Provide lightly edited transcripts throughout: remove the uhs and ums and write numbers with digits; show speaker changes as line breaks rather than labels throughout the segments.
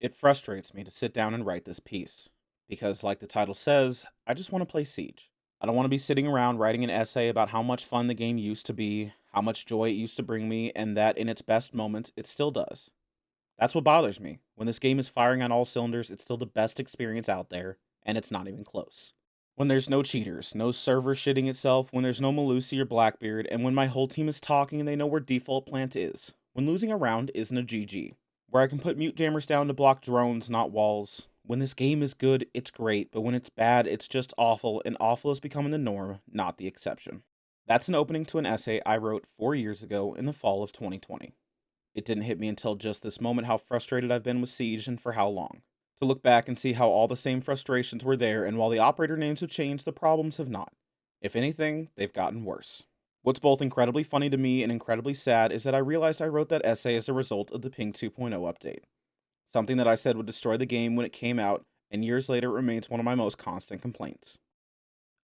It frustrates me to sit down and write this piece because, like the title says, I just want to play Siege. I don't want to be sitting around writing an essay about how much fun the game used to be, how much joy it used to bring me, and that in its best moments, it still does. That's what bothers me. When this game is firing on all cylinders, it's still the best experience out there, and it's not even close. When there's no cheaters, no server shitting itself, when there's no Malusi or Blackbeard, and when my whole team is talking and they know where default plant is. When losing a round isn't a GG. Where I can put mute jammers down to block drones, not walls. When this game is good, it's great, but when it's bad, it's just awful, and awful is becoming the norm, not the exception. That's an opening to an essay I wrote 4 years ago in the fall of 2020. It didn't hit me until just this moment how frustrated I've been with Siege and for how long. To look back and see how all the same frustrations were there, and while the operator names have changed, the problems have not. If anything, they've gotten worse. What's both incredibly funny to me and incredibly sad is that I realized I wrote that essay as a result of the Ping 2.0 update. Something that I said would destroy the game when it came out, and years later it remains one of my most constant complaints.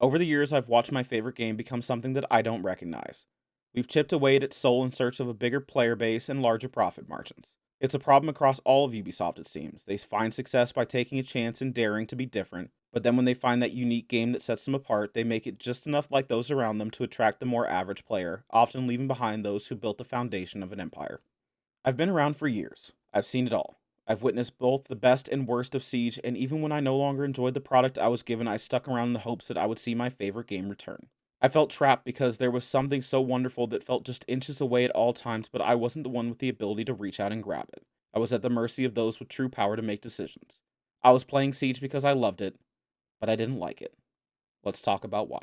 Over the years, I've watched my favorite game become something that I don't recognize. We've chipped away at its soul in search of a bigger player base and larger profit margins. It's a problem across all of Ubisoft, it seems. They find success by taking a chance and daring to be different, but then when they find that unique game that sets them apart, they make it just enough like those around them to attract the more average player, often leaving behind those who built the foundation of an empire. I've been around for years. I've seen it all. I've witnessed both the best and worst of Siege, and even when I no longer enjoyed the product I was given, I stuck around in the hopes that I would see my favorite game return. I felt trapped because there was something so wonderful that felt just inches away at all times, but I wasn't the one with the ability to reach out and grab it. I was at the mercy of those with true power to make decisions. I was playing Siege because I loved it, but I didn't like it. Let's talk about why.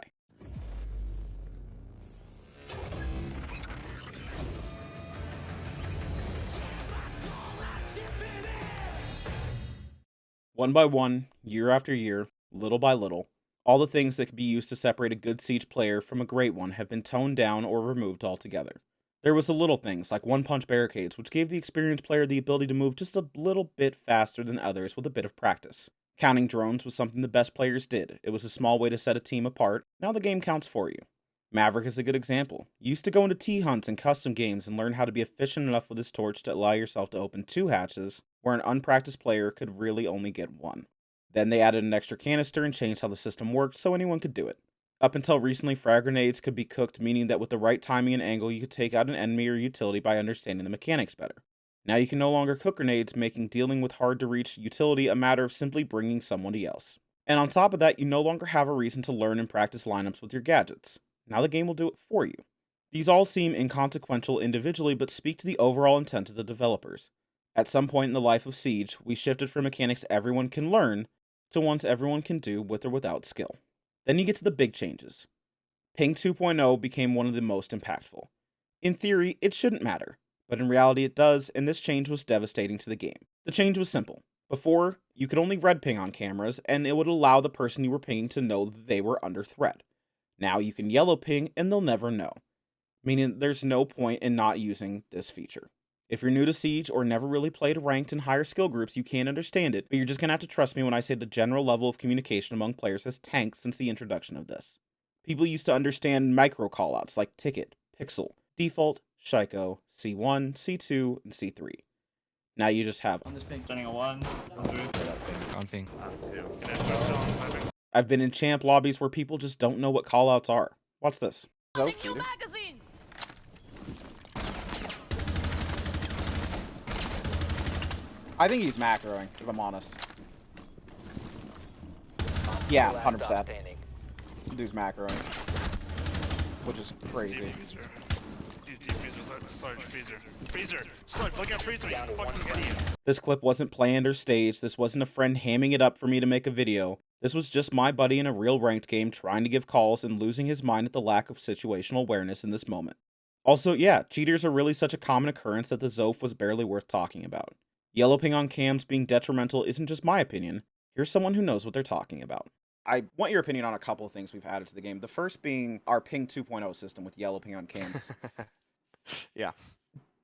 One by one, year after year, little by little, all the things that could be used to separate a good Siege player from a great one have been toned down or removed altogether. There was the little things, like one-punch barricades, which gave the experienced player the ability to move just a little bit faster than others with a bit of practice. Counting drones was something the best players did. It was a small way to set a team apart. Now the game counts for you. Maverick is a good example. You used to go into T-hunts and custom games and learn how to be efficient enough with his torch to allow yourself to open 2 hatches, where an unpracticed player could really only get one. Then they added an extra canister and changed how the system worked so anyone could do it. Up until recently, frag grenades could be cooked, meaning that with the right timing and angle, you could take out an enemy or utility by understanding the mechanics better. Now you can no longer cook grenades, making dealing with hard-to-reach utility a matter of simply bringing somebody else. And on top of that, you no longer have a reason to learn and practice lineups with your gadgets. Now the game will do it for you. These all seem inconsequential individually, but speak to the overall intent of the developers. At some point in the life of Siege, we shifted from mechanics everyone can learn to ones everyone can do with or without skill. Then you get to the big changes. Ping 2.0 became one of the most impactful. In theory, it shouldn't matter, but in reality it does, and this change was devastating to the game. The change was simple. Before, you could only red ping on cameras, and it would allow the person you were pinging to know that they were under threat. Now you can yellow ping, and they'll never know, meaning there's no point in not using this feature. If you're new to Siege or never really played ranked in higher skill groups, you can't understand it, but you're just gonna have to trust me when I say the general level of communication among players has tanked since the introduction of this. People used to understand micro callouts like ticket, pixel, default, Shiko, C1, C2, and C3. Now you just have
On this ping. Turning a 1, on 3.
On ping.
I've been in champ lobbies where people just don't know what callouts are. Watch this.
Magazine.
I think he's macroing, if I'm honest. Yeah, 100%. Dude's macroing. Which is crazy. This clip wasn't planned or staged. This wasn't a friend hamming it up for me to make a video. This was just my buddy in a real ranked game trying to give calls and losing his mind at the lack of situational awareness in this moment. Also, yeah, cheaters are really such a common occurrence that the Zof was barely worth talking about. Yellow ping on cams being detrimental isn't just my opinion. Here's someone who knows what they're talking about. I want your opinion on a couple of things we've added to the game. The first being our ping 2.0 system with yellow ping on cams.
Yeah.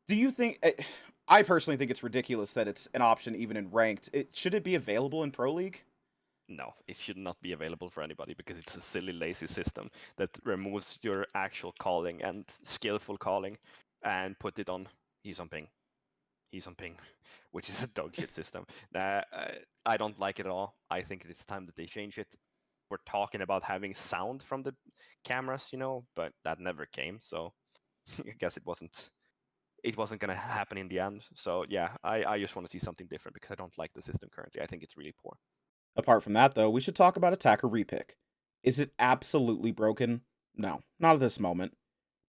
Do you think... I personally think it's ridiculous that it's an option even in ranked. Should it be available in Pro League?
No, it should not be available for anybody because it's a silly, lazy system that removes your actual calling and skillful calling and put it on he's on ping. He's on ping. which is a dog shit system. I don't like it at all. I think it's time that they change it. We're talking about having sound from the cameras, but that never came. So I guess it wasn't going to happen in the end. So yeah, I just want to see something different because I don't like the system currently. I think it's really poor.
Apart from that, though, we should talk about attacker repick. Is it absolutely broken? No, not at this moment.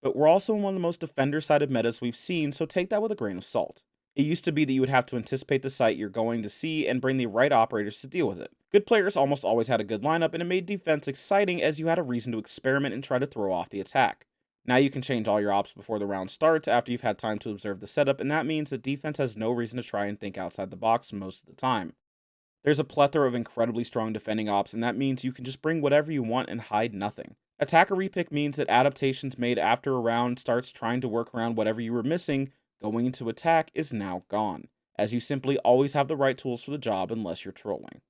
But we're also in one of the most defender-sided metas we've seen, so take that with a grain of salt. It used to be that you would have to anticipate the site you're going to see and bring the right operators to deal with it. Good players almost always had a good lineup, and it made defense exciting as you had a reason to experiment and try to throw off the attack. Now you can change all your ops before the round starts after you've had time to observe the setup, and that means that defense has no reason to try and think outside the box most of the time. There's a plethora of incredibly strong defending ops, and that means you can just bring whatever you want and hide nothing. Attacker repick means that adaptations made after a round starts trying to work around whatever you were missing going into attack is now gone, as you simply always have the right tools for the job unless you're trolling.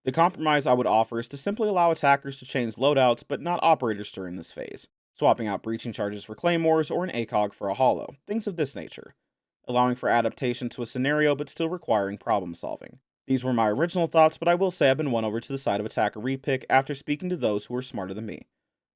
The compromise I would offer is to simply allow attackers to change loadouts, but not operators during this phase, swapping out breaching charges for claymores or an ACOG for a hollow, things of this nature, allowing for adaptation to a scenario but still requiring problem solving. These were my original thoughts, but I will say I've been won over to the side of attacker repick after speaking to those who are smarter than me.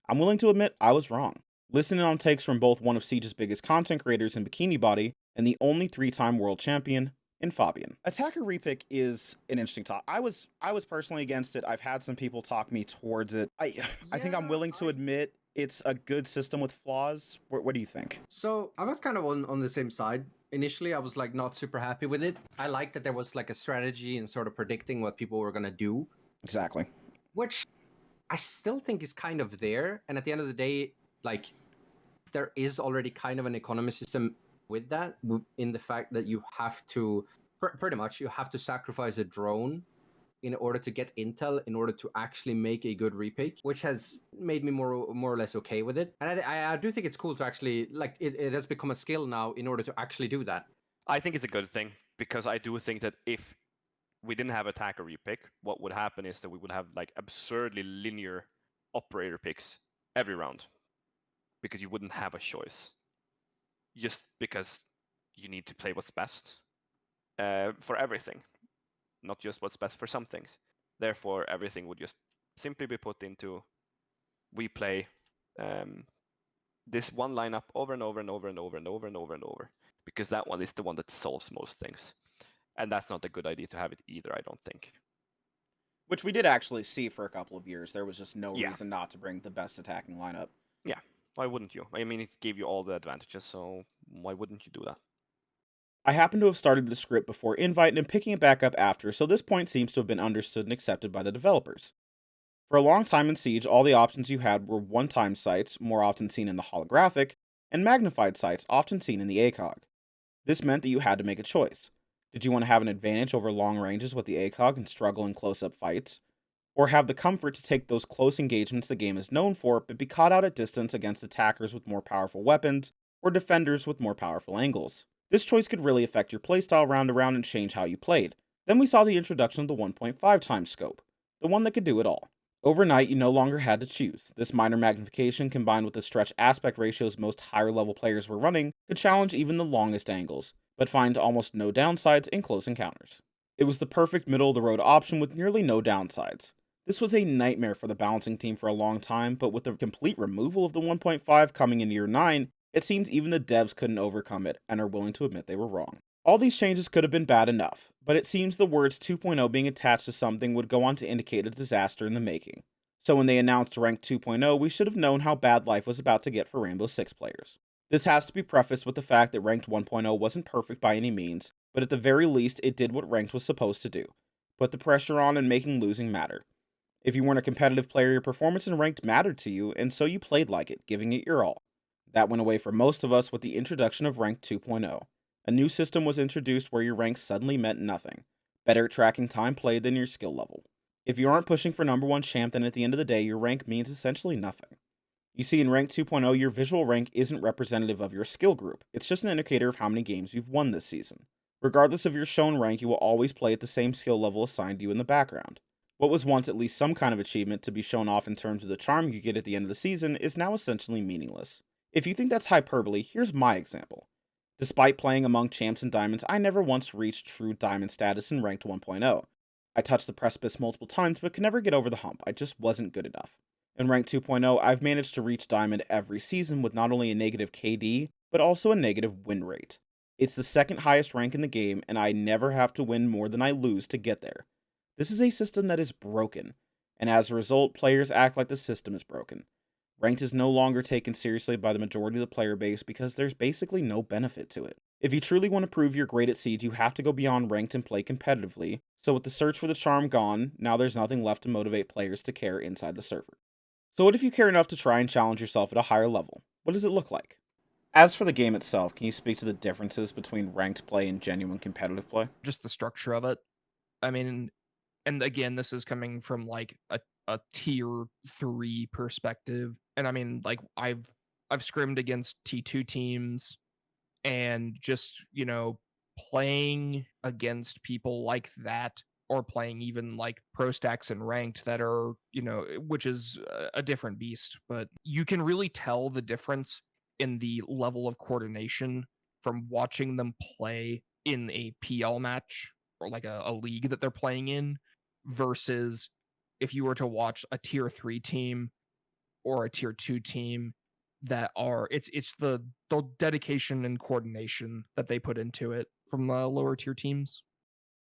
I'm willing to admit I was wrong. Listening on takes from both one of Siege's biggest content creators in Bikini Body and the only 3-time world champion in Fabian. Attacker repick is an interesting talk. I was personally against it. I've had some people talk me towards it. I think I'm willing to admit it's a good system with flaws. What do you think?
So I was kind of on the same side. Initially, I was like not super happy with it. I liked that there was like a strategy and sort of predicting what people were going to do.
Exactly.
Which I still think is kind of there. And at the end of the day, like there is already kind of an economy system with that, in the fact that you have to, pretty much, you have to sacrifice a drone in order to get intel, in order to actually make a good repick, which has made me more or less okay with it. And I do think it's cool to actually, like, it has become a skill now in order to actually do that.
I think it's a good thing, because I do think that if we didn't have attacker repick, what would happen is that we would have like absurdly linear operator picks every round, because you wouldn't have a choice, just because you need to play what's best for everything, not just what's best for some things. Therefore, everything would just simply be put into, we play this one lineup over and over and over and over and over and over and over, because that one is the one that solves most things. And that's not a good idea to have it either, I don't think.
Which we did actually see for a couple of years. There was just no reason not to bring the best attacking lineup.
Yeah, why wouldn't you? I mean, it gave you all the advantages, so why wouldn't you do that?
I happen to have started the script before Invite and picking it back up after, so this point seems to have been understood and accepted by the developers. For a long time in Siege, all the options you had were one-time sights, more often seen in the holographic, and magnified sights, often seen in the ACOG. This meant that you had to make a choice. Did you want to have an advantage over long ranges with the ACOG and struggle in close-up fights? Or have the comfort to take those close engagements the game is known for, but be caught out at distance against attackers with more powerful weapons, or defenders with more powerful angles? This choice could really affect your playstyle round to round and change how you played. Then we saw the introduction of the 1.5 times scope, the one that could do it all. Overnight, you no longer had to choose. This minor magnification, combined with the stretch aspect ratios most higher level players were running, could challenge even the longest angles, but find almost no downsides in close encounters. It was the perfect middle-of-the-road option with nearly no downsides. This was a nightmare for the balancing team for a long time, but with the complete removal of the 1.5 coming in year 9, it seems even the devs couldn't overcome it and are willing to admit they were wrong. All these changes could have been bad enough, but it seems the words 2.0 being attached to something would go on to indicate a disaster in the making. So when they announced Ranked 2.0, we should have known how bad life was about to get for Rainbow Six players. This has to be prefaced with the fact that Ranked 1.0 wasn't perfect by any means, but at the very least it did what Ranked was supposed to do. Put the pressure on and making losing matter. If you weren't a competitive player, your performance in Ranked mattered to you, and so you played like it, giving it your all. That went away for most of us with the introduction of Ranked 2.0. A new system was introduced where your rank suddenly meant nothing, better at tracking time played than your skill level. If you aren't pushing for number 1 champ, then at the end of the day, your rank means essentially nothing. You see, in Ranked 2.0, your visual rank isn't representative of your skill group, it's just an indicator of how many games you've won this season. Regardless of your shown rank, you will always play at the same skill level assigned to you in the background. What was once at least some kind of achievement to be shown off in terms of the charm you get at the end of the season is now essentially meaningless. If you think that's hyperbole, here's my example. Despite playing among champs and diamonds, I never once reached true diamond status in Ranked 1.0. I touched the precipice multiple times but could never get over the hump, I just wasn't good enough. In Ranked 2.0, I've managed to reach diamond every season with not only a negative KD, but also a negative win rate. It's the second highest rank in the game, and I never have to win more than I lose to get there. This is a system that is broken, and as a result, players act like the system is broken. Ranked is no longer taken seriously by the majority of the player base because there's basically no benefit to it. If you truly want to prove you're great at Siege, you have to go beyond Ranked and play competitively, so with the search for the charm gone, now there's nothing left to motivate players to care inside the server. So what if you care enough to try and challenge yourself at a higher level? What does it look like? As for the game itself, can you speak to the differences between ranked play and genuine competitive play?
Just the structure of it. I mean, and again, this is coming from like a tier 3 perspective. And I mean, like I've scrimmed against T2 teams, and just, playing against people like that, or playing even like pro stacks and ranked that are, which is a different beast, but you can really tell the difference in the level of coordination from watching them play in a PL match or like a league that they're playing in, versus if you were to watch a tier 3 team or a tier 2 team that are it's the dedication and coordination that they put into it from lower tier teams.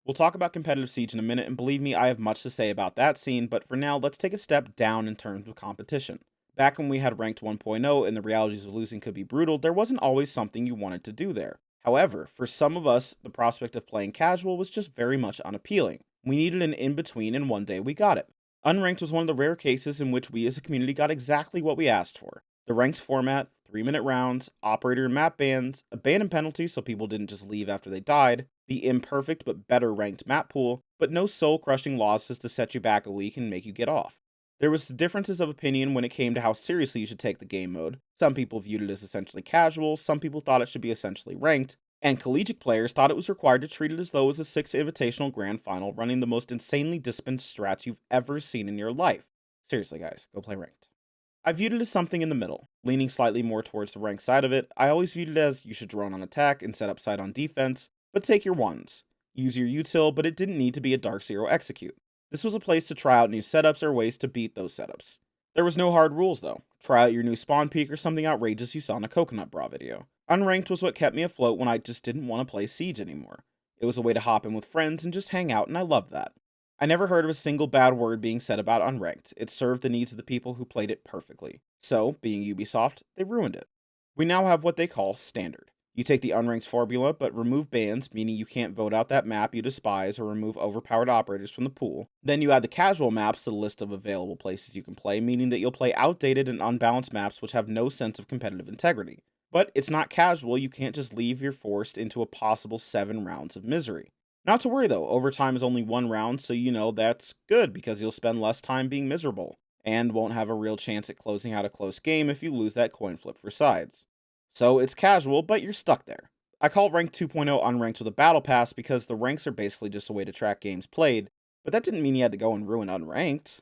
We'll talk about competitive Siege in a minute, and believe me, I have much to say about that scene, but for now, let's take a step down in terms of competition. Back when we had Ranked 1.0 and the realities of losing could be brutal, there wasn't always something you wanted to do there. However, for some of us, the prospect of playing casual was just very much unappealing. We needed an in-between, and one day we got it. Unranked was one of the rare cases in which we as a community got exactly what we asked for. The ranks format, 3-minute rounds, operator and map bans, abandon penalties so people didn't just leave after they died, the imperfect but better ranked map pool, but no soul-crushing losses to set you back a week and make you get off. There was differences of opinion when it came to how seriously you should take the game mode. Some people viewed it as essentially casual, some people thought it should be essentially ranked, and collegiate players thought it was required to treat it as though it was a 6th Invitational Grand Final running the most insanely dispensed strats you've ever seen in your life. Seriously guys, go play ranked. I viewed it as something in the middle, leaning slightly more towards the ranked side of it. I always viewed it as you should drone on attack and set up side on defense, but take your ones. Use your util, but it didn't need to be a Dark Zero execute. This was a place to try out new setups or ways to beat those setups. There was no hard rules though. Try out your new spawn peak or something outrageous you saw in a Coconut Bra video. Unranked was what kept me afloat when I just didn't want to play Siege anymore. It was a way to hop in with friends and just hang out, and I loved that. I never heard of a single bad word being said about Unranked. It served the needs of the people who played it perfectly. So, being Ubisoft, they ruined it. We now have what they call Standard. You take the Unranked formula, but remove bans, meaning you can't vote out that map you despise or remove overpowered operators from the pool. Then you add the casual maps to the list of available places you can play, meaning that you'll play outdated and unbalanced maps which have no sense of competitive integrity. But it's not casual, you can't just leave you're forced into a possible 7 rounds of misery. Not to worry though, overtime is only 1 round, so you know that's good because you'll spend less time being miserable, and won't have a real chance at closing out a close game if you lose that coin flip for sides. So it's casual, but you're stuck there. I call Ranked 2.0 Unranked with a battle pass because the ranks are basically just a way to track games played, but that didn't mean you had to go and ruin Unranked.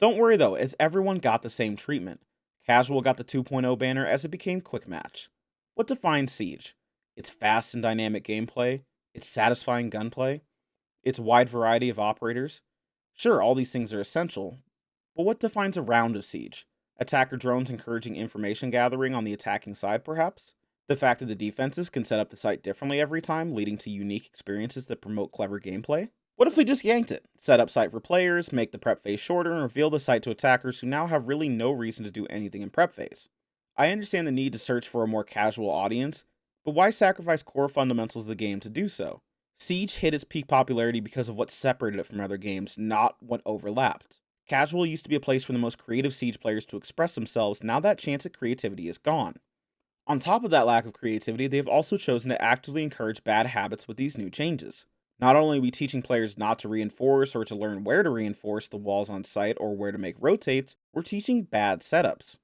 Don't worry though, as everyone got the same treatment. Casual got the 2.0 banner as it became Quick Match. What defines Siege? It's fast and dynamic gameplay, it's satisfying gunplay, its wide variety of operators. Sure, all these things are essential, but what defines a round of Siege? Attacker drones encouraging information gathering on the attacking side, perhaps? The fact that the defenses can set up the site differently every time, leading to unique experiences that promote clever gameplay? What if we just yanked it? Set up site for players, make the prep phase shorter, and reveal the site to attackers who now have really no reason to do anything in prep phase. I understand the need to search for a more casual audience, but why sacrifice core fundamentals of the game to do so? Siege hit its peak popularity because of what separated it from other games, not what overlapped. Casual used to be a place for the most creative Siege players to express themselves, now that chance at creativity is gone. On top of that lack of creativity, they have also chosen to actively encourage bad habits with these new changes. Not only are we teaching players not to reinforce or to learn where to reinforce the walls on site or where to make rotates, we're teaching bad setups.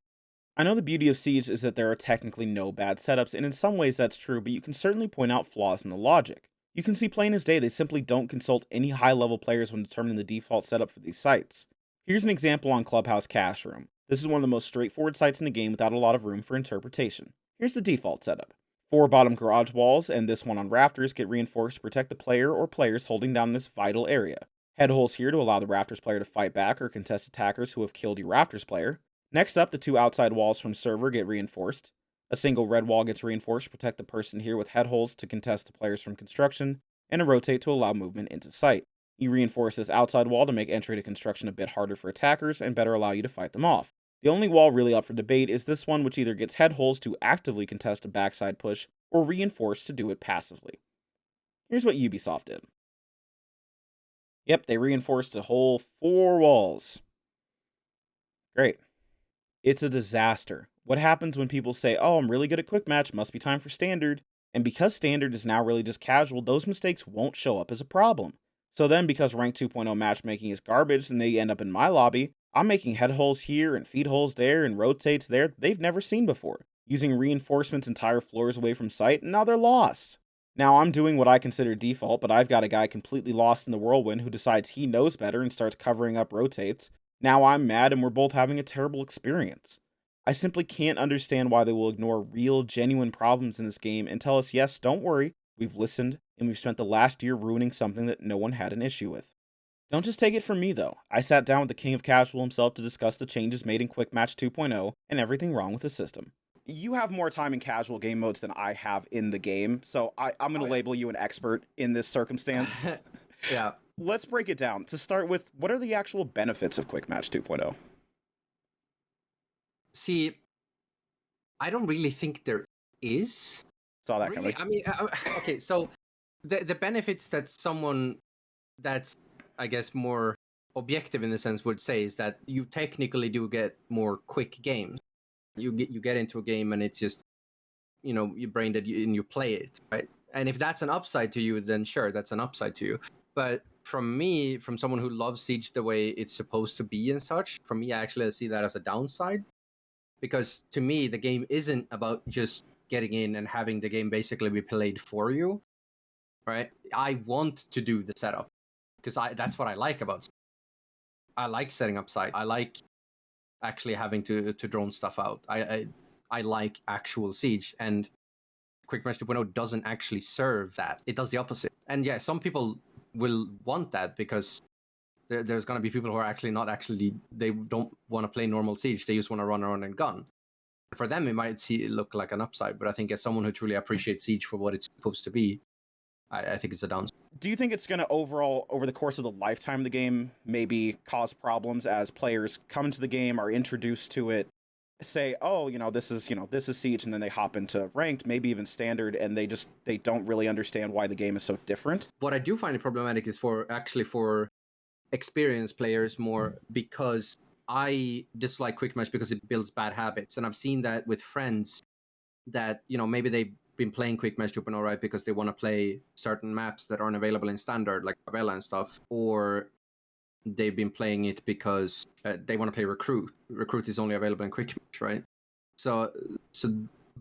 I know the beauty of Siege is that there are technically no bad setups, and in some ways that's true, but you can certainly point out flaws in the logic. You can see plain as day they simply don't consult any high-level players when determining the default setup for these sites. Here's an example on Clubhouse Cash Room. This is one of the most straightforward sites in the game without a lot of room for interpretation. Here's the default setup. 4 bottom garage walls and this one on rafters get reinforced to protect the player or players holding down this vital area. Head holes here to allow the rafters player to fight back or contest attackers who have killed your rafters player. Next up, the 2 outside walls from server get reinforced. A single red wall gets reinforced to protect the person here with head holes to contest the players from construction, and a rotate to allow movement into sight. You reinforce this outside wall to make entry to construction a bit harder for attackers and better allow you to fight them off. The only wall really up for debate is this one, which either gets head holes to actively contest a backside push or reinforced to do it passively. Here's what Ubisoft did. Yep, they reinforced a whole 4 walls. Great. It's a disaster. What happens when people say, oh, I'm really good at quick match, must be time for standard? And because standard is now really just casual, those mistakes won't show up as a problem. So then, because Ranked 2.0 matchmaking is garbage and they end up in my lobby, I'm making head holes here and feed holes there and rotates there they've never seen before, using reinforcements entire floors away from sight, and now they're lost. Now I'm doing what I consider default, but I've got a guy completely lost in the whirlwind who decides he knows better and starts covering up rotates. Now I'm mad and we're both having a terrible experience. I simply can't understand why they will ignore real, genuine problems in this game and tell us, yes, don't worry, we've listened, and we've spent the last year ruining something that no one had an issue with. Don't just take it from me, though. I sat down with the king of casual himself to discuss the changes made in Quick Match 2.0 and everything wrong with the system. You have more time in casual game modes than I have in the game, so I'm going to label you an expert in this circumstance.
Yeah.
Let's break it down. To start with, what are the actual benefits of Quick Match 2.0?
See, I don't really think there is.
Saw that
Really?
coming.
I mean, okay, so the benefits that someone that's, I guess, more objective in the sense would say is that you technically do get more quick games. You get into a game and it's just, you brain dead and you play it, right? And if that's an upside to you, then sure, that's an upside to you. But from me, from someone who loves Siege the way it's supposed to be and such, for me, I actually see that as a downside. Because to me, the game isn't about just getting in and having the game basically be played for you, right? I want to do the setup because that's what I like about it. I like setting up site. I like actually having to drone stuff out. I like actual Siege, and Quick Match 2.0 doesn't actually serve that. It does the opposite. And yeah, some people will want that because there's going to be people who are actually they don't want to play normal Siege. They just want to run around and gun. For them, it might look like an upside, but I think as someone who truly appreciates Siege for what it's supposed to be, I think it's a downside.
Do you think it's going to overall, over the course of the lifetime of the game, maybe cause problems as players come into the game, are introduced to it, say, oh, this is Siege, and then they hop into Ranked, maybe even Standard, and they don't really understand why the game is so different?
What I do find it problematic is for experienced players more, because I dislike Quick Match because it builds bad habits. And I've seen that with friends that, maybe they've been playing Quick Match 2.0, right, because they want to play certain maps that aren't available in Standard, like Favela and stuff, or they've been playing it because they want to play Recruit. Recruit is only available in Quick Match, right?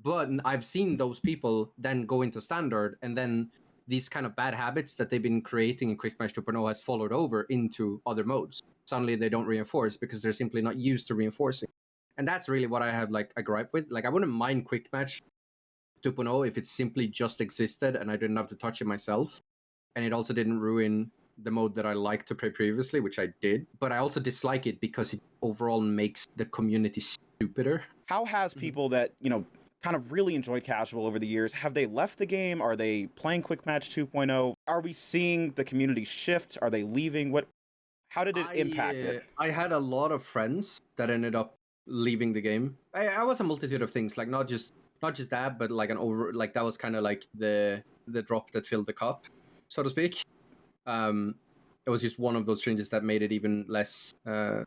But I've seen those people then go into Standard, and then these kind of bad habits that they've been creating in Quick Match 2.0 has followed over into other modes. Suddenly they don't reinforce because they're simply not used to reinforcing. And that's really what I have a gripe with. I wouldn't mind Quick Match 2.0 if it simply just existed and I didn't have to touch it myself. And it also didn't ruin the mode that I liked to play previously, which I did. But I also dislike it because it overall makes the community stupider.
How has people that, kind of really enjoyed casual over the years, have they left the game? Are they playing Quick Match 2.0? Are we seeing the community shift? Are they leaving? How did it impact it?
I had a lot of friends that ended up leaving the game. I was a multitude of things, not just that, but that was kind of like the drop that filled the cup, so to speak. It was just one of those changes that made it even less more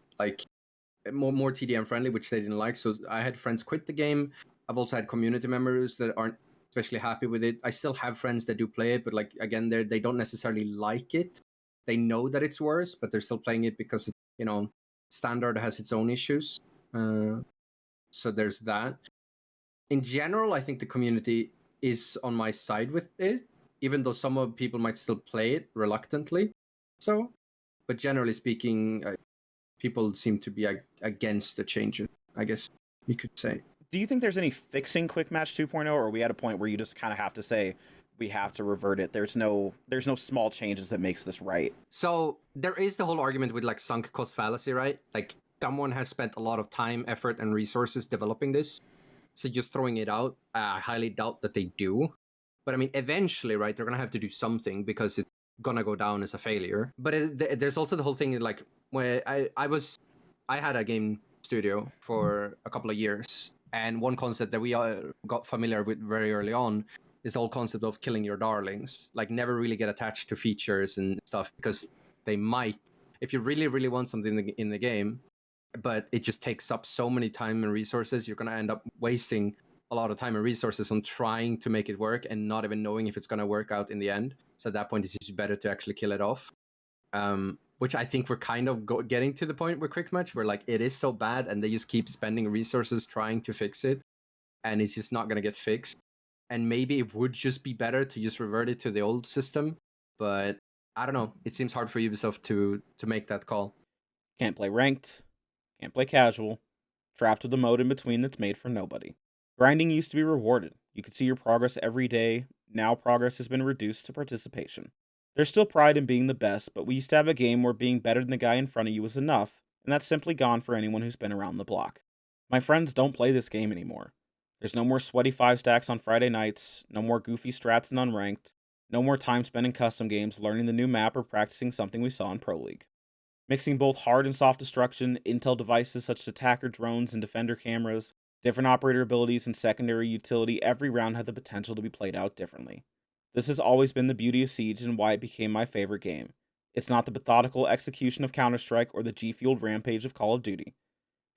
TDM friendly, which they didn't like. So I had friends quit the game. I've also had community members that aren't especially happy with it. I still have friends that do play it, but again, they don't necessarily like it. They know that it's worse, but they're still playing it because Standard has its own issues. So there's that. In general, I think the community is on my side with it, even though some of people might still play it reluctantly. So, but generally speaking, people seem to be against the changes, I guess you could say.
Do you think there's any fixing Quick Match 2.0, or are we at a point where you just kind of have to say we have to revert it? There's no small changes that makes this right.
So there is the whole argument with like sunk cost fallacy, right? Like someone has spent a lot of time, effort, and resources developing this. So just throwing it out, I highly doubt that they do. But I mean, eventually, right, they're gonna have to do something because it's gonna go down as a failure. But there's also the whole thing like when I had a game studio for a couple of years, and one concept that we got familiar with very early on is the whole concept of killing your darlings. Like never really get attached to features and stuff because they might, if you really, really want something in the game, but it just takes up so many time and resources, you're going to end up wasting a lot of time and resources on trying to make it work and not even knowing if it's going to work out in the end. So at that point, it's just better to actually kill it off. Which I think we're kind of getting to the point with Quick Match where like it is so bad and they just keep spending resources trying to fix it and it's just not going to get fixed. And maybe it would just be better to just revert it to the old system. But I don't know. It seems hard for Ubisoft to make that call.
Can't play ranked. Can't play casual. Trapped with a mode in between that's made for nobody. Grinding used to be rewarded. You could see your progress every day. Now progress has been reduced to participation. There's still pride in being the best, but we used to have a game where being better than the guy in front of you was enough, and that's simply gone for anyone who's been around the block. My friends don't play this game anymore. There's no more sweaty 5 stacks on Friday nights, no more goofy strats in Unranked, no more time spent in custom games learning the new map or practicing something we saw in Pro League. Mixing both hard and soft destruction, intel devices such as attacker drones and defender cameras, different operator abilities and secondary utility, every round had the potential to be played out differently. This has always been the beauty of Siege and why it became my favorite game. It's not the methodical execution of Counter-Strike or the G-fueled rampage of Call of Duty.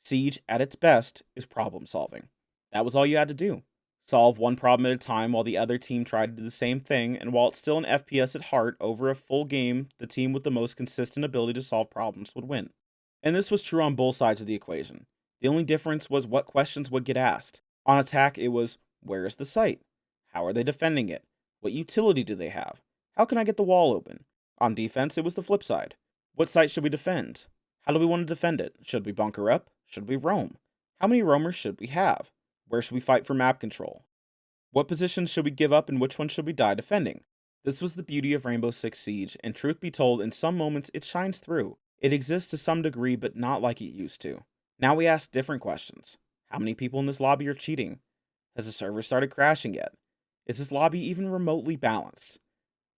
Siege, at its best, is problem solving. That was all you had to do. Solve one problem at a time while the other team tried to do the same thing, and while it's still an FPS at heart, over a full game, the team with the most consistent ability to solve problems would win. And this was true on both sides of the equation. The only difference was what questions would get asked. On attack, it was, where is the site? How are they defending it? What utility do they have? How can I get the wall open? On defense, it was the flip side. What site should we defend? How do we want to defend it? Should we bunker up? Should we roam? How many roamers should we have? Where should we fight for map control? What positions should we give up and which ones should we die defending? This was the beauty of Rainbow Six Siege, and truth be told, in some moments it shines through. It exists to some degree, but not like it used to. Now we ask different questions. How many people in this lobby are cheating? Has the server started crashing yet? Is this lobby even remotely balanced?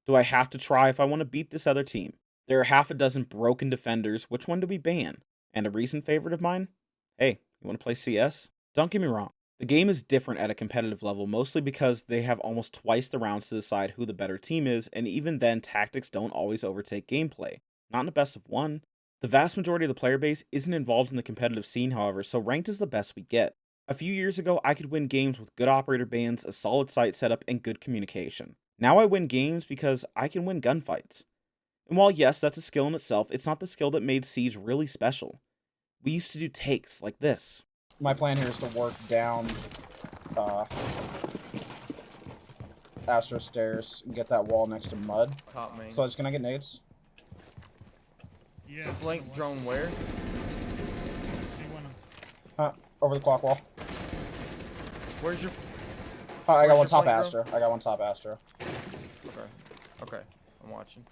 Do I have to try if I want to beat this other team? There are half a dozen broken defenders, which one do we ban? And a recent favorite of mine? Hey, you want to play CS? Don't get me wrong. The game is different at a competitive level, mostly because they have almost twice the rounds to decide who the better team is, and even then, tactics don't always overtake gameplay. Not in a best of one. The vast majority of the player base isn't involved in the competitive scene, however, so ranked is the best we get. A few years ago, I could win games with good operator bans, a solid site setup, and good communication. Now I win games because I can win gunfights. And while yes, that's a skill in itself, it's not the skill that made Siege really special. We used to do takes like this.
My plan here is to work down Astro Stairs and get that wall next to Mud.
Top main.
So it's gonna get nades.
Yeah.
Blank drone where?
Over the clock wall.
Where's your...
I got
Where's
one
your
top
flank,
Astro. I got one top Astro.
Okay. Okay. I'm watching.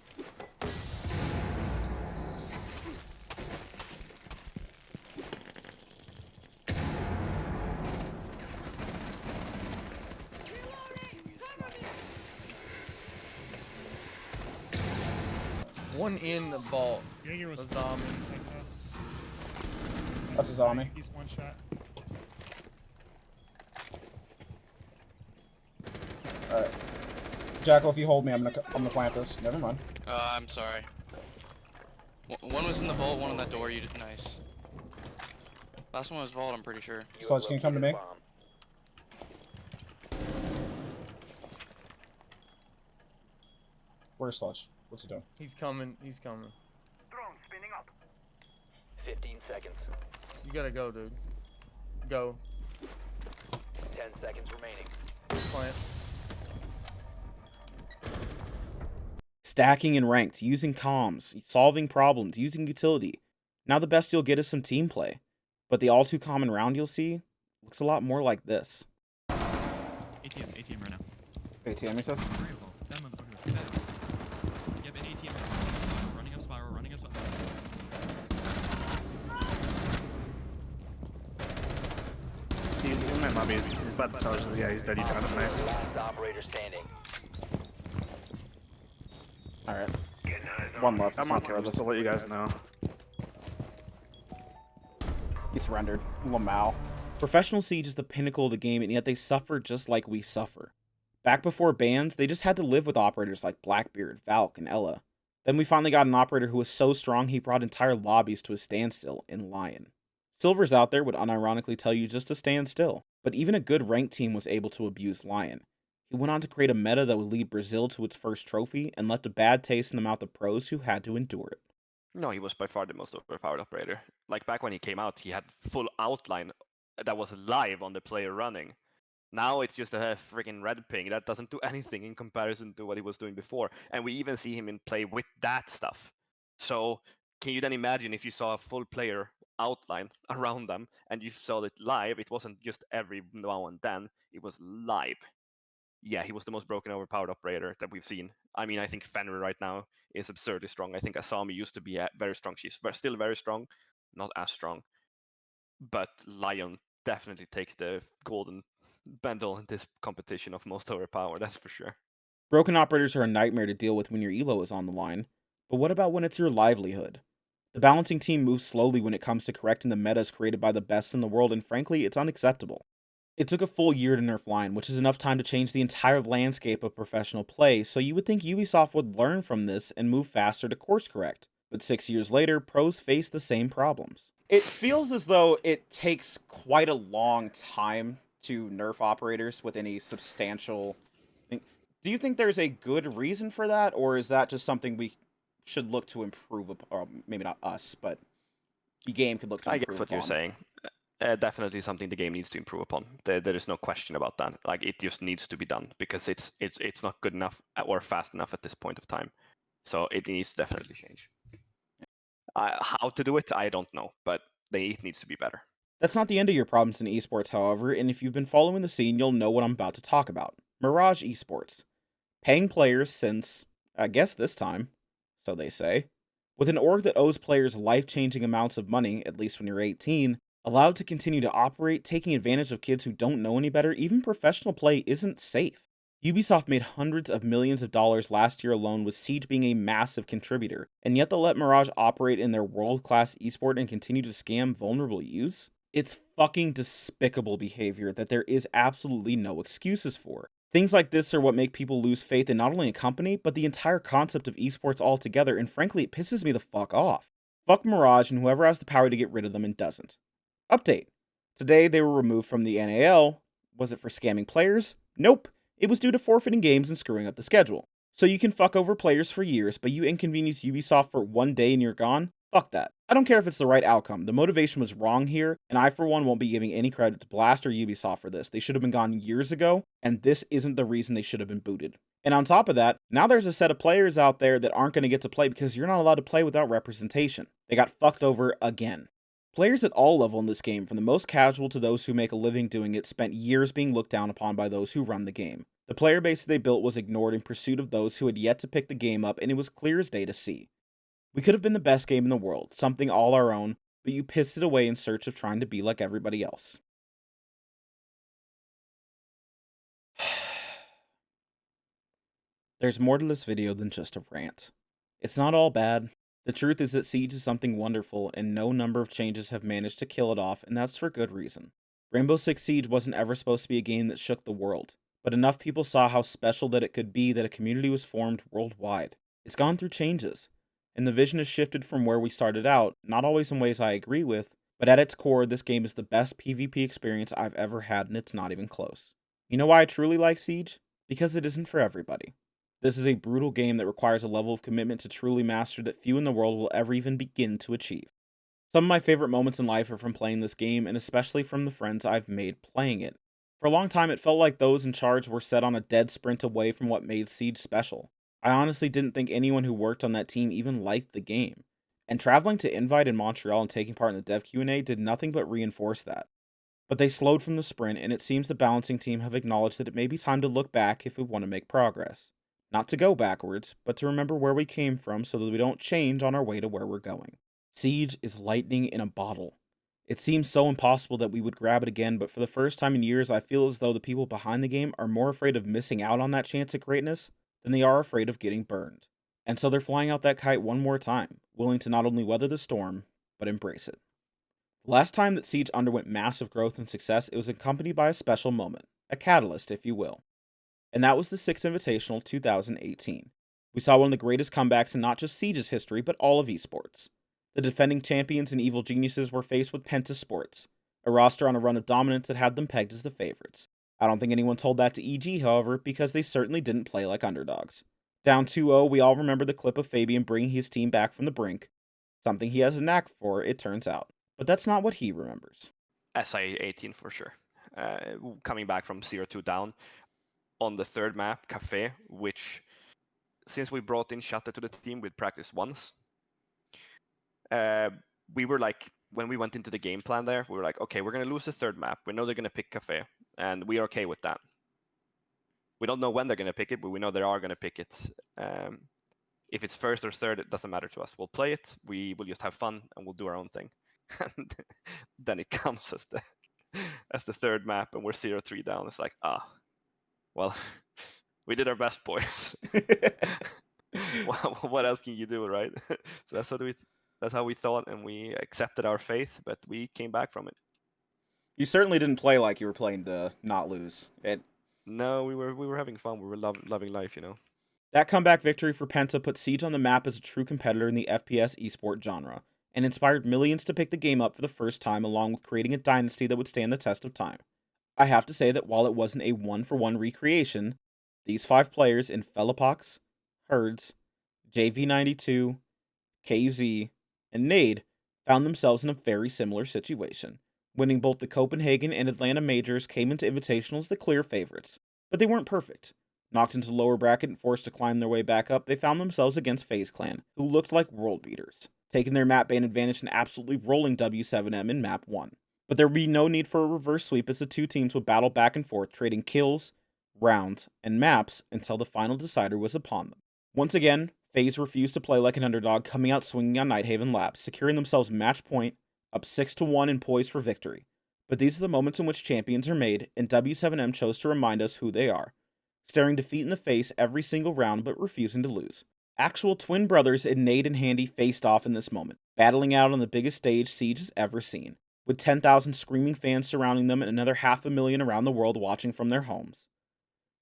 One in the vault.
Jaeger was
A zombie.
That's a zombie.
He's one shot.
Alright. Jackal, if you hold me, I'm gonna plant this. Never mind.
I'm sorry. One was in the vault, one on that door. You did nice. Last one was vault, I'm pretty sure.
Sludge, can you come to me? Where's Sludge? What's he doing?
He's coming. He's coming.
Drone spinning up.
15 seconds.
You gotta go, dude. Go.
10 seconds remaining.
Plant.
Stacking and ranked, using comms, solving problems, using utility. Now the best you'll get is some team play. But the all too common round you'll see? looks a lot more like this.
ATM right now.
ATM, he says?
That motherfucker. Get that. Yep, an ATM. Running up spiral, running up spiral.
He's in my lobby. He's about to charge. Yeah, he's dead. He got him. Nice.
Last operator standing.
Alright. One left.
I'm on camera just to let you guys know.
He surrendered. Lamau.
Professional Siege is the pinnacle of the game, and yet they suffer just like we suffer. Back before bans, they just had to live with operators like Blackbeard, Valk, and Ella. Then we finally got an operator who was so strong he brought entire lobbies to a standstill in Lion. Silvers out there would unironically tell you just to stand still, but even a good ranked team was able to abuse Lion. He went on to create a meta that would lead Brazil to its first trophy and left a bad taste in the mouth of pros who had to endure it.
No, he was by far the most overpowered operator. Like back when he came out, he had full outline that was live on the player running. Now it's just a freaking red ping that doesn't do anything in comparison to what he was doing before. And we even see him in play with that stuff. So can you then imagine if you saw a full player outline around them and you saw it live? It wasn't just every now and then, it was live. Yeah, he was the most broken overpowered operator that we've seen. I mean, I think Fenrir right now is absurdly strong. I think Asami used to be very strong. She's still very strong, not as strong. But Lion definitely takes the golden bundle in this competition of most overpowered, that's for sure.
Broken operators are a nightmare to deal with when your elo is on the line, but what about when it's your livelihood? The balancing team moves slowly when it comes to correcting the metas created by the best in the world, and frankly, it's unacceptable. It took a full year to nerf Lion, which is enough time to change the entire landscape of professional play, so you would think Ubisoft would learn from this and move faster to course correct. But 6 years later, pros face the same problems. It feels as though it takes quite a long time to nerf operators with any substantial... Do you think there's a good reason for that, or is that just something we should look to improve upon? Or maybe not us, but the game could look to improve upon.
I guess what you're saying. Definitely something the game needs to improve upon. There is no question about that. Like, it just needs to be done because it's not good enough or fast enough at this point of time. So it needs to definitely change. How to do it, I don't know, but it needs to be better.
That's not the end of your problems in esports, however, and if you've been following the scene, you'll know what I'm about to talk about. Mirage Esports. Paying players since, I guess this time, so they say. With an org that owes players life-changing amounts of money, at least when you're 18, allowed to continue to operate, taking advantage of kids who don't know any better, even professional play isn't safe. Ubisoft made hundreds of millions of dollars last year alone, with Siege being a massive contributor, and yet they'll let Mirage operate in their world-class esport and continue to scam vulnerable youths? It's fucking despicable behavior that there is absolutely no excuses for. Things like this are what make people lose faith in not only a company, but the entire concept of esports altogether, and frankly, it pisses me the fuck off. Fuck Mirage and whoever has the power to get rid of them and doesn't. Update. Today they were removed from the NAL. Was it for scamming players? Nope. It was due to forfeiting games and screwing up the schedule. So you can fuck over players for years, but you inconvenience Ubisoft for one day and you're gone? Fuck that. I don't care if it's the right outcome. The motivation was wrong here, and I for one won't be giving any credit to Blast or Ubisoft for this. They should have been gone years ago, and this isn't the reason they should have been booted. And on top of that, now there's a set of players out there that aren't going to get to play because you're not allowed to play without representation. They got fucked over again. Players at all levels in this game, from the most casual to those who make a living doing it, spent years being looked down upon by those who run the game. The player base they built was ignored in pursuit of those who had yet to pick the game up, and it was clear as day to see. We could have been the best game in the world, something all our own, but you pissed it away in search of trying to be like everybody else. There's more to this video than just a rant. It's not all bad. The truth is that Siege is something wonderful, and no number of changes have managed to kill it off, and that's for good reason. Rainbow Six Siege wasn't ever supposed to be a game that shook the world, but enough people saw how special that it could be that a community was formed worldwide. It's gone through changes, and the vision has shifted from where we started out, not always in ways I agree with, but at its core, this game is the best PvP experience I've ever had, and it's not even close. You know why I truly like Siege? Because it isn't for everybody. This is a brutal game that requires a level of commitment to truly master that few in the world will ever even begin to achieve. Some of my favorite moments in life are from playing this game, and especially from the friends I've made playing it. For a long time, it felt like those in charge were set on a dead sprint away from what made Siege special. I honestly didn't think anyone who worked on that team even liked the game. And traveling to Invite in Montreal and taking part in the Dev Q&A did nothing but reinforce that. But they slowed from the sprint, and it seems the balancing team have acknowledged that it may be time to look back if we want to make progress. Not to go backwards, but to remember where we came from so that we don't change on our way to where we're going. Siege is lightning in a bottle. It seems so impossible that we would grab it again, but for the first time in years, I feel as though the people behind the game are more afraid of missing out on that chance at greatness than they are afraid of getting burned. And so they're flying out that kite one more time, willing to not only weather the storm, but embrace it. The last time that Siege underwent massive growth and success, it was accompanied by a special moment, a catalyst, if you will. And that was the 6th Invitational 2018. We saw one of the greatest comebacks in not just Siege's history, but all of esports. The defending champions and evil geniuses were faced with Penta Sports, a roster on a run of dominance that had them pegged as the favorites. I don't think anyone told that to EG, however, because they certainly didn't play like underdogs. Down 2-0, we all remember the clip of Fabian bringing his team back from the brink, something he has a knack for, it turns out. But that's not what he remembers.
SI 18 for sure. Coming back from 0-2 down on the third map, Cafe, which, since we brought in Shatta to the team, we'd practiced once. We were like, when we went into the game plan there, we were like, okay, we're going to lose the third map. We know they're going to pick Cafe, and we are okay with that. We don't know when they're going to pick it, but we know they are going to pick it. If it's first or third, it doesn't matter to us. We'll play it, we will just have fun, and we'll do our own thing. And then it comes as the third map, and we're 0-3 down. It's like, well, we did our best, boys. What else can you do, right? So that's how we thought, and we accepted our faith, but we came back from it.
You certainly didn't play like you were playing to not lose.
No, we were having fun. We were loving life, you know.
That comeback victory for Penta put Siege on the map as a true competitor in the FPS esport genre, and inspired millions to pick the game up for the first time, along with creating a dynasty that would stand the test of time. I have to say that while it wasn't a one-for-one recreation, these 5 players in Felipox, Herds, JV92, KZ, and Nade found themselves in a very similar situation. Winning both the Copenhagen and Atlanta majors came into invitationals the clear favorites, but they weren't perfect. Knocked into the lower bracket and forced to climb their way back up, they found themselves against Faze Clan, who looked like world beaters, taking their map ban advantage and absolutely rolling W7M in map 1. But there would be no need for a reverse sweep as the two teams would battle back and forth, trading kills, rounds, and maps until the final decider was upon them. Once again, Faze refused to play like an underdog, coming out swinging on Nighthaven laps, securing themselves match point, up 6-1 and poised for victory. But these are the moments in which champions are made, and W7M chose to remind us who they are, staring defeat in the face every single round but refusing to lose. Actual twin brothers in Nade and Handy faced off in this moment, battling out on the biggest stage Siege has ever seen, with 10,000 screaming fans surrounding them and another 500,000 around the world watching from their homes.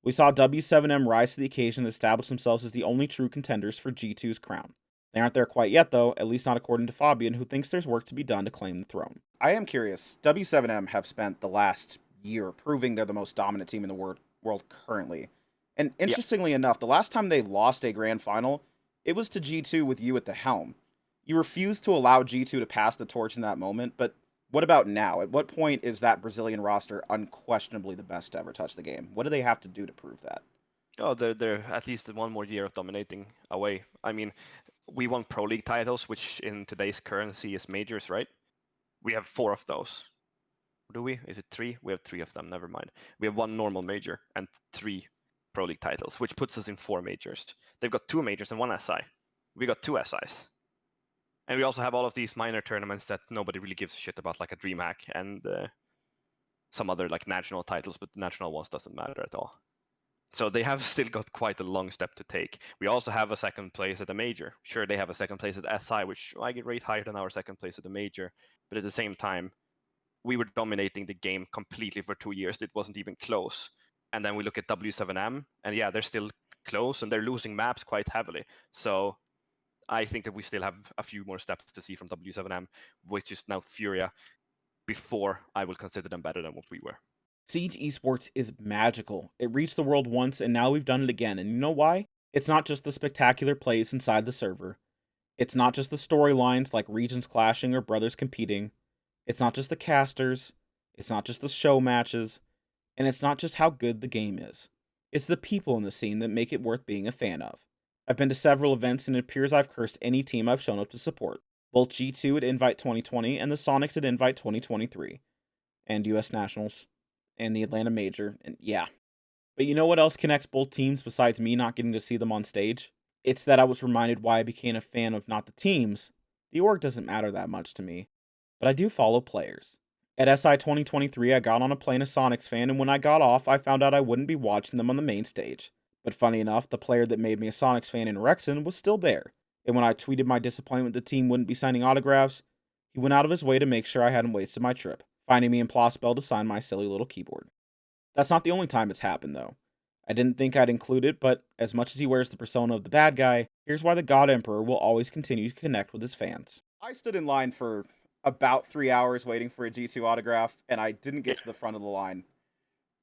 We saw W7M rise to the occasion and establish themselves as the only true contenders for G2's crown. They aren't there quite yet, though, at least not according to Fabian, who thinks there's work to be done to claim the throne. I am curious, W7M have spent the last year proving they're the most dominant team in the world currently. And interestingly enough, the last time they lost a grand final, it was to G2 with you at the helm. You refused to allow G2 to pass the torch in that moment, but what about now? At what point is that Brazilian roster unquestionably the best to ever touch the game? What do they have to do to prove that?
Oh, they're at least one more year of dominating away. I mean, we won Pro League titles, which in today's currency is majors, right? We have 4 of those. Do we? Is it 3? We have 3 of them, never mind. We have 1 normal major and 3 Pro League titles, which puts us in 4 majors. They've got 2 majors and 1 SI. We got 2 SIs. And we also have all of these minor tournaments that nobody really gives a shit about, like a DreamHack and some other like national titles, but the national ones doesn't matter at all. So they have still got quite a long step to take. We also have a second place at a major. Sure, they have a second place at SI, which I get rate higher than our second place at the major. But at the same time, we were dominating the game completely for 2 years. It wasn't even close. And then we look at W7M, and yeah, they're still close, and they're losing maps quite heavily. So I think that we still have a few more steps to see from W7M, which is now Furia, before I will consider them better than what we were.
Siege Esports is magical. It reached the world once, and now we've done it again. And you know why? It's not just the spectacular plays inside the server. It's not just the storylines like regions clashing or brothers competing. It's not just the casters. It's not just the show matches. And it's not just how good the game is. It's the people in the scene that make it worth being a fan of. I've been to several events, and it appears I've cursed any team I've shown up to support. Both G2 at Invite 2020 and the Sonics at Invite 2023. and US Nationals and the Atlanta Major, and yeah. But you know what else connects both teams besides me not getting to see them on stage? It's that I was reminded why I became a fan of not the teams. The org doesn't matter that much to me, but I do follow players. At SI 2023, I got on a plane as Sonics fan, and when I got off, I found out I wouldn't be watching them on the main stage. But funny enough, the player that made me a Sonics fan in Rexon was still there, and when I tweeted my disappointment the team wouldn't be signing autographs, he went out of his way to make sure I hadn't wasted my trip, finding me in Plospel to sign my silly little keyboard. That's not the only time it's happened, though. I didn't think I'd include it, but as much as he wears the persona of the bad guy, here's why the God Emperor will always continue to connect with his fans. I stood in line for about 3 hours waiting for a G2 autograph, and I didn't get to the front of the line.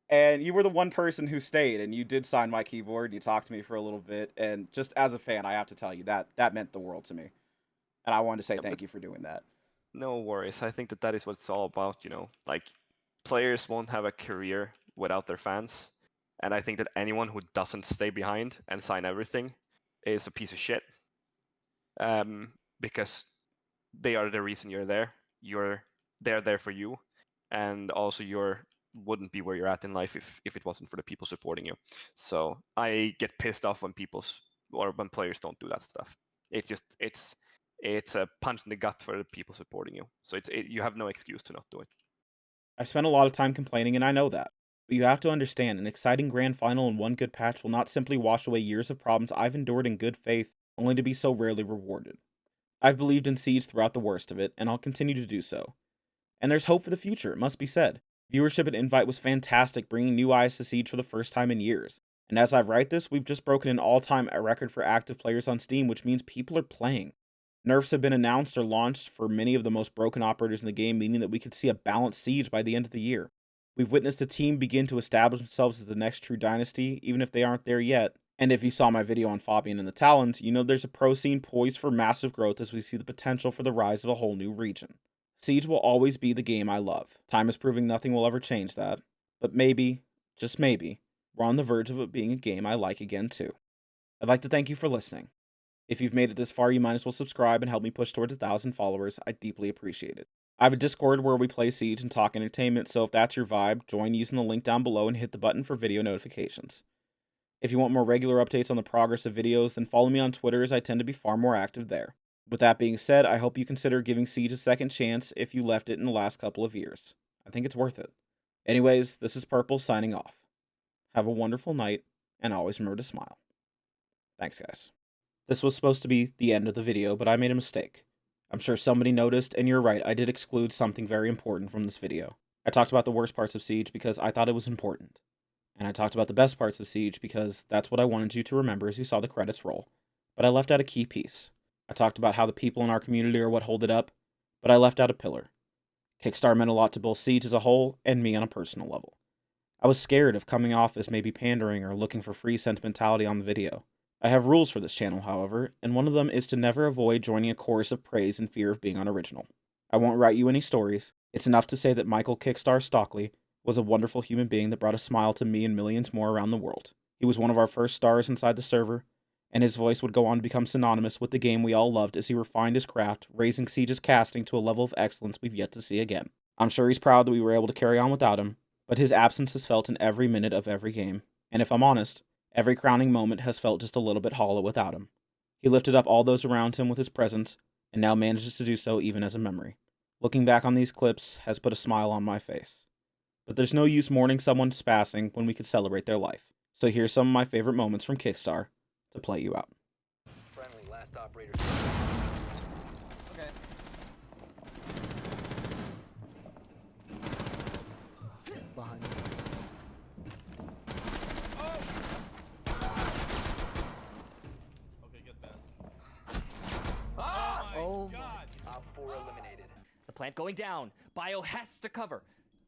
And you were the one person who stayed, and you did sign my keyboard, you talked to me for a little bit, and just as a fan, I have to tell you, that meant the world to me. And I wanted to say thank you for doing that.
No worries. I think that is what it's all about, Like, players won't have a career without their fans. And I think that anyone who doesn't stay behind and sign everything is a piece of shit. Because they are the reason you're there. They're there for you. And also wouldn't be where you're at in life if it wasn't for the people supporting you. So I get pissed off when when players don't do that stuff. It's a punch in the gut for the people supporting you. So you have no excuse to not do it.
I've spent a lot of time complaining, and I know that. But you have to understand, an exciting grand final and one good patch will not simply wash away years of problems I've endured in good faith, only to be so rarely rewarded. I've believed in Siege throughout the worst of it, and I'll continue to do so. And there's hope for the future, it must be said. Viewership at Invite was fantastic, bringing new eyes to Siege for the first time in years. And as I write this, we've just broken an all-time record for active players on Steam, which means people are playing. Nerfs have been announced or launched for many of the most broken operators in the game, meaning that we could see a balanced Siege by the end of the year. We've witnessed a team begin to establish themselves as the next true Dynasty, even if they aren't there yet. And if you saw my video on Fabian and the Talons, you know there's a pro scene poised for massive growth as we see the potential for the rise of a whole new region. Siege will always be the game I love. Time is proving nothing will ever change that. But maybe, just maybe, we're on the verge of it being a game I like again too. I'd like to thank you for listening. If you've made it this far, you might as well subscribe and help me push towards 1,000 followers. I deeply appreciate it. I have a Discord where we play Siege and talk entertainment, so if that's your vibe, join using the link down below and hit the button for video notifications. If you want more regular updates on the progress of videos, then follow me on Twitter as I tend to be far more active there. With that being said, I hope you consider giving Siege a second chance if you left it in the last couple of years. I think it's worth it. Anyways, this is Purple signing off. Have a wonderful night, and always remember to smile. Thanks, guys. This was supposed to be the end of the video, but I made a mistake. I'm sure somebody noticed, and you're right, I did exclude something very important from this video. I talked about the worst parts of Siege because I thought it was important. And I talked about the best parts of Siege because that's what I wanted you to remember as you saw the credits roll. But I left out a key piece. I talked about how the people in our community are what hold it up, but I left out a pillar. Kickstarter meant a lot to both Siege as a whole and me on a personal level. I was scared of coming off as maybe pandering or looking for free sentimentality on the video. I have rules for this channel, however, and one of them is to never avoid joining a chorus of praise in fear of being unoriginal. I won't write you any stories. It's enough to say that Michael Kickstar Stockley was a wonderful human being that brought a smile to me and millions more around the world. He was one of our first stars inside the server, and his voice would go on to become synonymous with the game we all loved as he refined his craft, raising Siege's casting to a level of excellence we've yet to see again. I'm sure he's proud that we were able to carry on without him, but his absence is felt in every minute of every game, and if I'm honest, every crowning moment has felt just a little bit hollow without him. He lifted up all those around him with his presence, and now manages to do so even as a memory. Looking back on these clips has put a smile on my face. But there's no use mourning someone's passing when we could celebrate their life. So here's some of my favorite moments from Kickstar to play you out.
Friendly, last operator.
Okay. Behind you.
Okay, get that.
Oh
Op 4 eliminated.
The plant going down. Bio has to cover.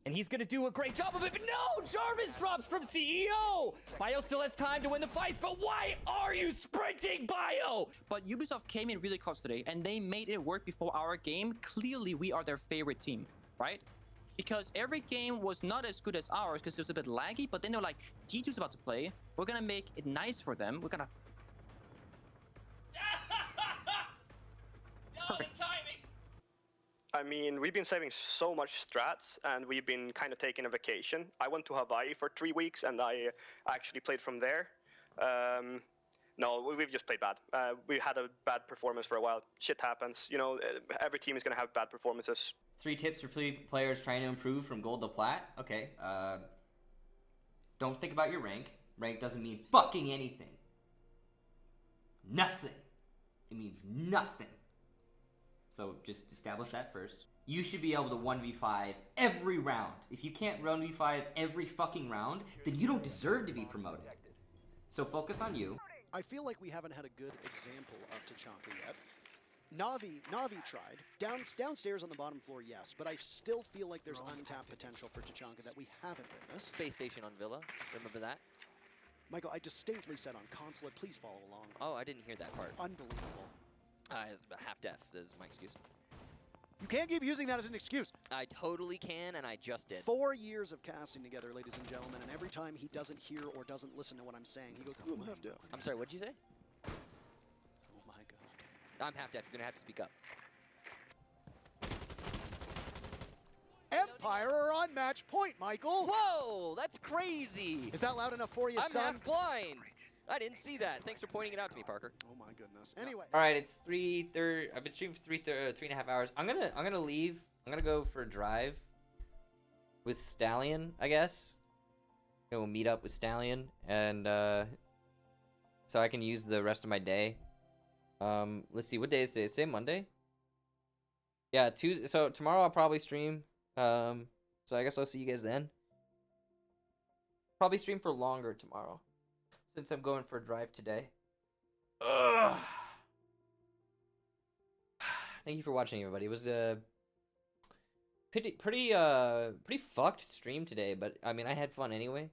And he's gonna do a great job of it, but no! Jarvis drops from CEO! Bio still has time to win the fights, but why are you sprinting, Bio?
But Ubisoft came in really close today, and they made it work before our game. Clearly, we are their favorite team, right? Because every game was not as good as ours because it was a bit laggy, but then they're like, G2's about to play. We're gonna make it nice for them. We're gonna...
Oh, the timing!
I mean, we've been saving so much strats, and we've been kind of taking a vacation. I went to Hawaii for 3 weeks, and I actually played from there. No, we've just played bad. We had a bad performance for a while. Shit happens. You know, every team is going to have bad performances.
3 tips for players trying to improve from gold to plat. Okay. Don't think about your rank. Rank doesn't mean fucking anything. Nothing. It means nothing. So just establish that first. You should be able to 1v5 every round. If you can't 1v5 every fucking round, then you don't deserve to be promoted. So focus on you.
I feel like we haven't had a good example of Tachanka yet. Navi tried. Downstairs on the bottom floor, yes, but I still feel like there's untapped potential for Tachanka that we haven't witnessed.
Space station on Villa. Remember that?
Michael, I distinctly said on console, please follow along.
Oh, I didn't hear that part.
Unbelievable.
I was half deaf. This is my excuse.
You can't keep using that as an excuse.
I totally can, and I just did.
4 years of casting together, ladies and gentlemen, and every time he doesn't hear or doesn't listen to what I'm saying, he goes, oh my God.
I'm sorry, what'd you say?
Oh my God.
I'm half deaf. You're gonna have to speak up.
Empire are on match point, Michael.
Whoa, that's crazy.
Is that loud enough for you,
I'm
son?
half blind. I didn't see that. Thanks for pointing it out to me, Parker.
Oh my goodness. Anyway.
All right, it's 3:30. I've been streaming for 3.5 hours. I'm gonna leave. I'm gonna go for a drive with Stallion, I guess. We'll meet up with Stallion, and so I can use the rest of my day. Let's see, what day is today? Is today Monday? Yeah, Tuesday. So tomorrow I'll probably stream. So I guess I'll see you guys then. Probably stream for longer tomorrow, since I'm going for a drive today. Ugh. Thank you for watching, everybody. It was a pretty fucked stream today, but I mean I had fun anyway.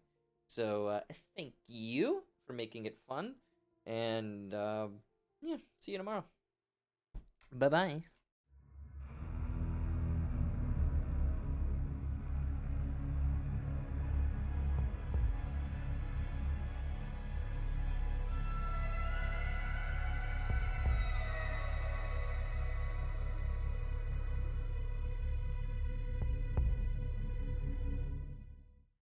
So thank you for making it fun, and yeah, see you tomorrow. Bye bye.